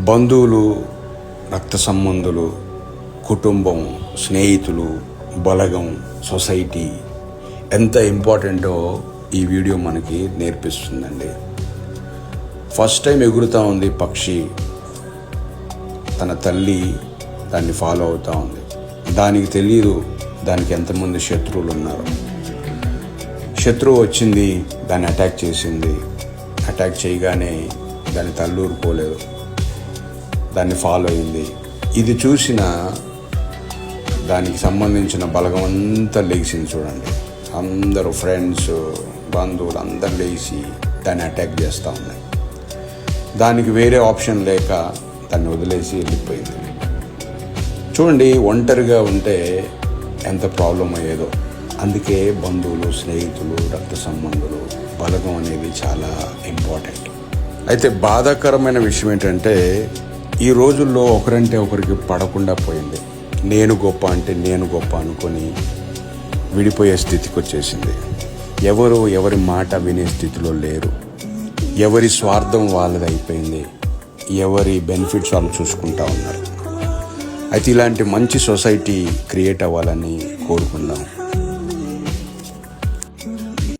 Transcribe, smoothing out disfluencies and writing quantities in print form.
బంధువులు, రక్త సంబంధులు, కుటుంబం, స్నేహితులు, బలగం, సొసైటీ ఎంత ఇంపార్టెంటో ఈ వీడియో మనకి నేర్పిస్తుందండి. ఫస్ట్ టైం ఎగురుతూ ఉంది పక్షి, తన తల్లి దాన్ని ఫాలో అవుతూ ఉంది. దానికి తెలియదు దానికి ఎంతమంది శత్రువులు ఉన్నారు. శత్రువు వచ్చింది, దాన్ని అటాక్ చేసింది. అటాక్ చేయగానే దాని తల్లి ఊరుకోలేదు, దాన్ని ఫాలో అయింది. ఇది చూసిన దానికి సంబంధించిన బలగం అంతా లేచింది. చూడండి, అందరూ ఫ్రెండ్స్, బంధువులు అందరూ లేచి దాన్ని అటాక్ చేస్తూ ఉన్నాయి. దానికి వేరే ఆప్షన్ లేక దాన్ని వదిలేసి వెళ్ళిపోయింది. చూడండి, ఒంటరిగా ఉంటే ఎంత ప్రాబ్లం అయ్యేదో. అందుకే బంధువులు, స్నేహితులు, రక్త సంబంధులు, బలగం అనేది చాలా ఇంపార్టెంట్. అయితే బాధాకరమైన విషయం ఏంటంటే ఈ రోజుల్లో ఒకరంటే ఒకరికి పడకుండా పోయింది. నేను గొప్ప అంటే నేను గొప్ప అనుకొని విడిపోయే స్థితికి వచ్చేసింది. ఎవరు ఎవరి మాట వినే స్థితిలో లేరు. ఎవరి స్వార్థం వాళ్ళది అయిపోయింది. ఎవరి బెనిఫిట్స్ వాళ్ళు చూసుకుంటూ ఉన్నారు. అయితే ఇలాంటి మంచి సొసైటీ క్రియేట్ అవ్వాలని కోరుకుందాం.